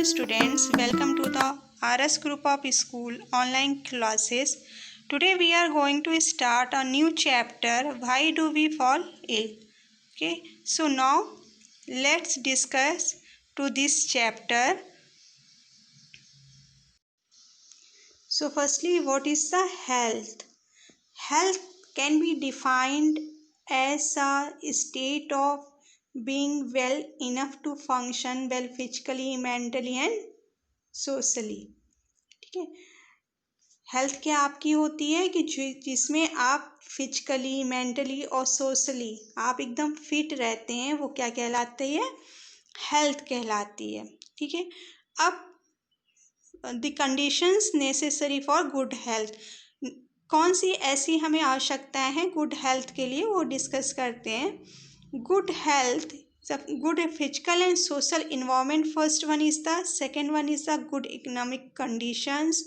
Hello students, welcome to the RS Group of School online classes. Today we are going to start a new chapter, Why Do We Fall Ill? Okay, so now let's discuss to this chapter. So firstly, what is the health? Health can be defined as a state of being well enough to function well physically, mentally and socially. ठीक है, health क्या आपकी होती है कि जिसमें आप physically, mentally और सोशली आप एकदम फिट रहते हैं, वो क्या कहलाती है? हेल्थ कहलाती है। ठीक है, अब the conditions necessary for good health, कौन सी ऐसी हमें आवश्यकताएं हैं गुड हेल्थ के लिए, वो डिस्कस करते हैं। Good health, good physical and social environment, first one is the, second one is the good economic conditions,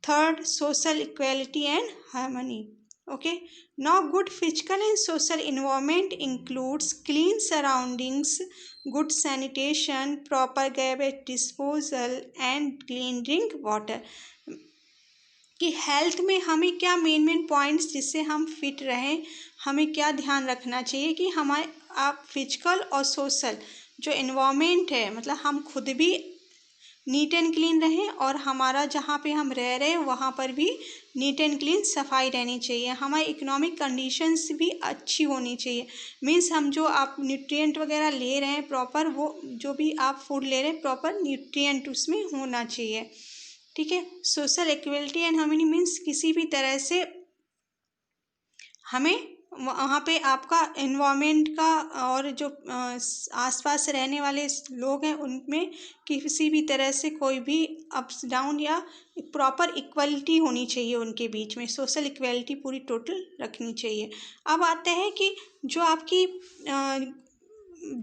third social equality and harmony. Okay, now good physical and social environment includes clean surroundings, good sanitation, proper garbage disposal and clean drink water. कि health में हमें क्या main points जिससे हम fit रहें, हमें क्या ध्यान रखना चाहिए कि हमारे आप फिजिकल और सोशल जो एनवायरनमेंट है, मतलब हम खुद भी नीट एंड क्लीन रहें और हमारा जहाँ पे हम रह रहे हैं वहाँ पर भी नीट एंड क्लीन सफाई रहनी चाहिए। हमारी इकोनॉमिक कंडीशंस भी अच्छी होनी चाहिए, मीन्स हम जो आप न्यूट्रिएंट वगैरह ले रहे हैं प्रॉपर, वो जो भी आप फूड ले रहे हैं प्रॉपर न्यूट्रिएंट उसमें होना चाहिए। ठीक है, social equality and harmony means किसी भी तरह से हमें वहाँ पे आपका एनवायरनमेंट का और जो आसपास रहने वाले लोग हैं उनमें किसी भी तरह से कोई भी अप्स डाउन या प्रॉपर इक्वलिटी होनी चाहिए उनके बीच में, सोशल इक्वलिटी पूरी टोटल रखनी चाहिए। अब आते हैं कि जो आपकी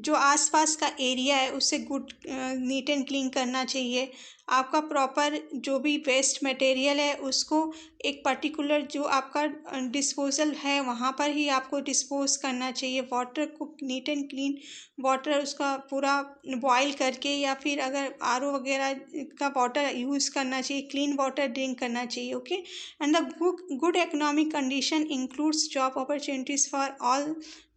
जो आसपास का एरिया है उसे गुड नीट एंड क्लीन करना चाहिए। आपका प्रॉपर जो भी वेस्ट मटेरियल है उसको एक पर्टिकुलर जो आपका डिस्पोजल है वहाँ पर ही आपको डिस्पोज करना चाहिए। वाटर को नीट एंड क्लीन वाटर उसका पूरा बॉयल करके या फिर अगर आरओ वगैरह का वाटर यूज़ करना चाहिए, क्लीन वाटर ड्रिंक करना चाहिए। Okay, and the good economic condition includes job opportunities for all,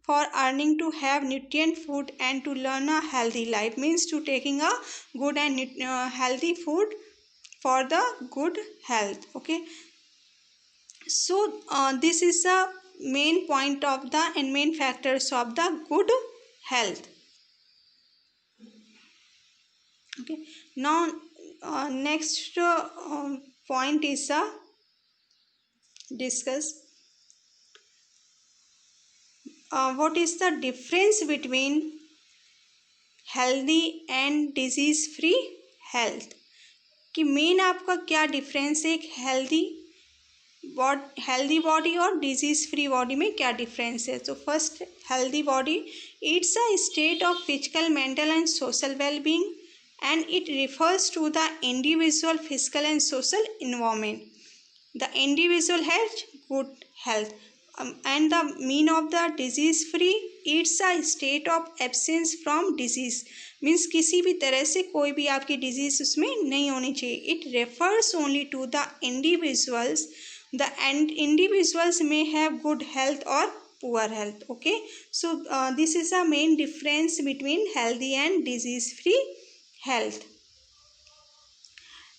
for earning to have nutrient food and to learn a healthy life, means to taking a good and healthy food for the good health. Okay, so this is the main point of the and main factors of the good health. Okay, now next point is discuss what is the difference between healthy and disease free health, कि main आपका क्या difference है एक healthy body और disease free body में क्या difference है। तो first, healthy body, it's a state of physical, mental and social wellbeing and it refers to the individual physical and social environment. The individual has good health and the mean of the disease free, it's a state of absence from disease, means किसी भी तरह से कोई भी आपकी disease उसमें नहीं होनी चाहिए। it refers only to the individuals, the individuals may have good health or poor health. Okay, so this is a main difference between healthy and disease free health.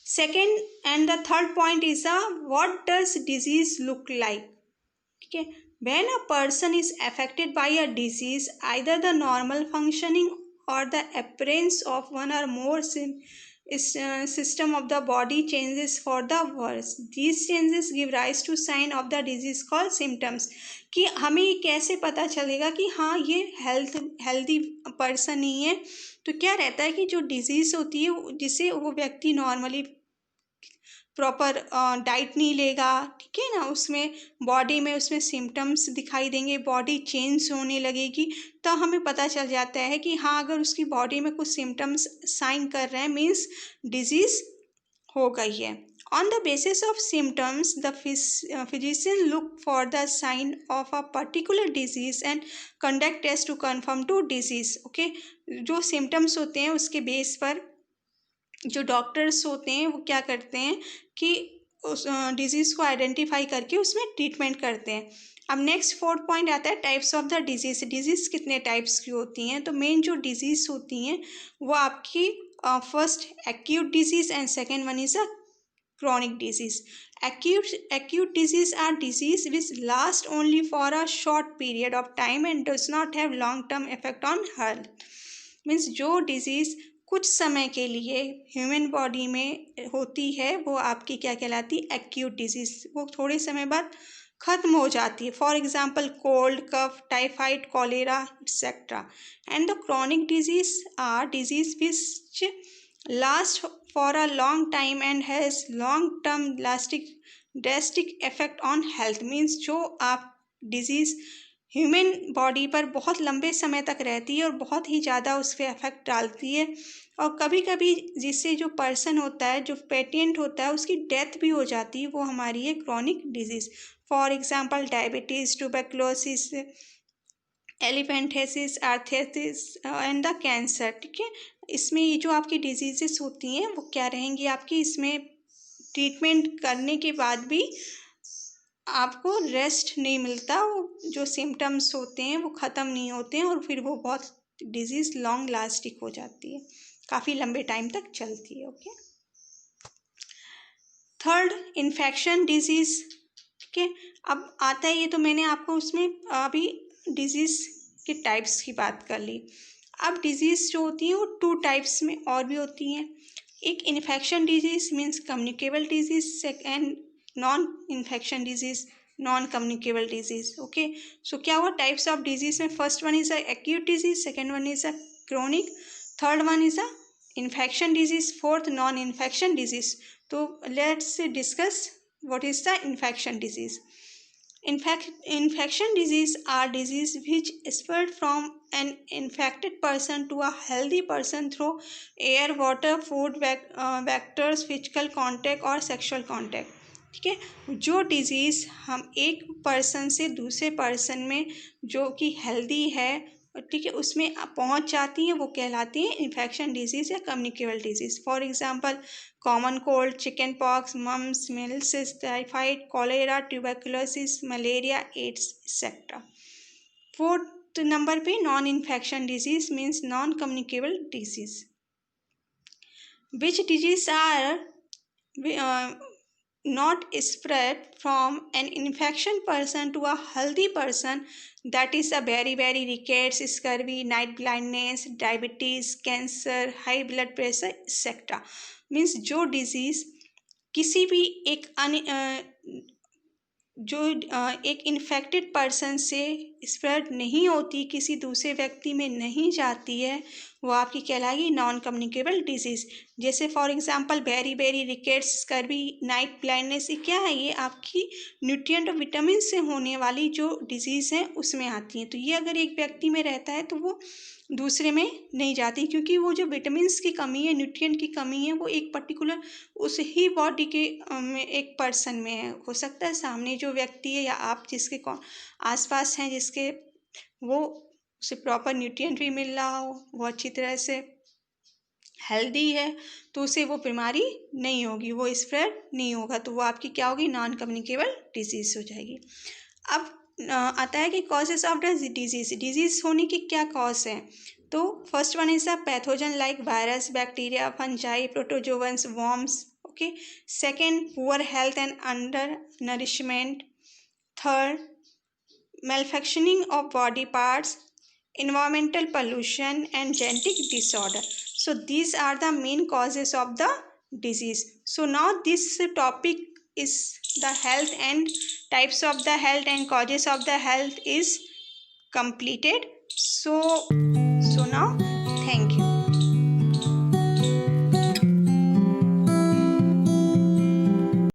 Second and the third point is what does disease look like. ठीक है, when a person is affected by a disease, either the normal functioning or the appearance of one or more system of the body changes for the worse. These changes give rise to sign of the disease called symptoms. कि हमें ये कैसे पता चलेगा कि हाँ ये healthy person नहीं है, तो क्या रहता है कि जो डिजीज़ होती है जिसे वो व्यक्ति नॉर्मली प्रॉपर डाइट नहीं लेगा, ठीक है ना, उसमें बॉडी में उसमें सिम्टम्स दिखाई देंगे, बॉडी चेंज होने लगेगी, तो हमें पता चल जाता है कि हाँ अगर उसकी बॉडी में कुछ सिम्टम्स साइन कर रहे हैं मीन्स डिजीज़ हो गई है। On the basis of symptoms the physician look for the sign of a particular disease and conduct test to confirm to disease. Okay, जो सिम्टम्स होते हैं उसके बेस पर जो डॉक्टर्स होते हैं वो क्या करते हैं कि उस डिजीज़ को आइडेंटिफाई करके उसमें ट्रीटमेंट करते हैं। अब नेक्स्ट फोर्थ पॉइंट आता है types of the disease. Disease कितने टाइप्स की होती हैं? तो मेन जो डिजीज़ होती हैं वो आपकी first acute disease and second one is a chronic disease. Acute disease are disease which last only for a short period of time and does not have long term effect on health. Means जो disease कुछ समय के लिए human body में होती है वो आपकी क्या कहलाती है? Acute disease. वो थोड़े समय बाद खत्म हो जाती है। For example cold, cough, typhoid, cholera etcetera. And the chronic disease are disease which last for a long time and has long term lasting drastic effect on health। Means जो आप डिजीज़ ह्यूमन बॉडी पर बहुत लंबे समय तक रहती है और बहुत ही ज़्यादा उस पर इफेक्ट डालती है, और कभी कभी जिससे जो पर्सन होता है, जो पेशेंट होता है, उसकी डेथ भी हो जाती है, वो हमारी है chronic disease. For example diabetes, tuberculosis, elephantiasis, arthritis and the cancer. ठीक है, इसमें ये जो आपकी डिजीजेस होती हैं वो क्या रहेंगी आपकी, इसमें ट्रीटमेंट करने के बाद भी आपको रेस्ट नहीं मिलता, वो जो सिम्टम्स होते हैं वो ख़त्म नहीं होते हैं और फिर वो बहुत डिजीज़ लॉन्ग लास्टिंग हो जाती है, काफ़ी लंबे टाइम तक चलती है। Okay, third infection disease. ठीक है, अब आता है ये, तो मैंने आपको उसमें अभी डिजीज़ के टाइप्स की बात कर ली। अब डिजीज़ जो होती हैं वो टू टाइप्स में और भी होती हैं। एक infection disease means communicable disease, second non infection disease, non communicable disease. Okay, so क्या हुआ टाइप्स ऑफ डिजीज़ में? First one is a acute disease, second one is a chronic, third one is a infection disease, fourth non infection disease. तो let's discuss what is the infection disease. Infection disease are disease which spread from an infected person to a healthy person through air, water, food, vectors, physical contact और sexual contact। ठीक है, जो disease हम एक person से दूसरे person में जो कि हेल्दी है, ठीक है, उसमें पहुंच जाती हैं, वो कहलाती हैं इन्फेक्शन डिजीज़ या communicable disease. For example common cold, chicken pox, mumps, measles, typhoid, cholera, tuberculosis, malaria, AIDS etcetera. Fourth number पे non infection disease means non communicable disease. Which disease are not spread from an infection person to a healthy person, that is a very rickets, scurvy, night blindness, diabetes, cancer, high blood pressure etc। Means जो disease किसी भी एक infected person से spread नहीं होती, किसी दूसरे व्यक्ति में नहीं जाती है, वो आपकी कहलाएगी नॉन कम्युनिकेबल डिजीज़। जैसे for example beriberi rickets, scurvy, night blindness, ये क्या है? ये आपकी न्यूट्रिएंट और विटामिन से होने वाली जो डिजीज़ है उसमें आती हैं। तो ये अगर एक व्यक्ति में रहता है तो वो दूसरे में नहीं जाती, क्योंकि वो जो विटामिन्स की कमी है, न्यूट्रिएंट की कमी है, वो एक पर्टिकुलर उस ही बॉडी के में एक पर्सन में है। हो सकता है सामने जो व्यक्ति है या आप जिसके आसपास हैं, जिसके वो उसे प्रॉपर न्यूट्रिएंट भी मिल रहा हो, वो अच्छी तरह से हेल्दी है, तो उसे वो बीमारी नहीं होगी, वो स्प्रेड नहीं होगा, तो वो आपकी क्या होगी? नॉन कम्युनिकेबल डिजीज़ हो जाएगी। अब आता है कि कॉजेस ऑफ द डिजीज़ होने की क्या कॉज है? तो first one is a pathogen like virus, bacteria, fungi, protozoans, worms. Okay, second poor health and under nourishment, third malfunctioning of body parts, environmental pollution and genetic disorder. So these are the main causes of the disease. So now this topic is the health and types of the health and causes of the health is completed. So now thank you.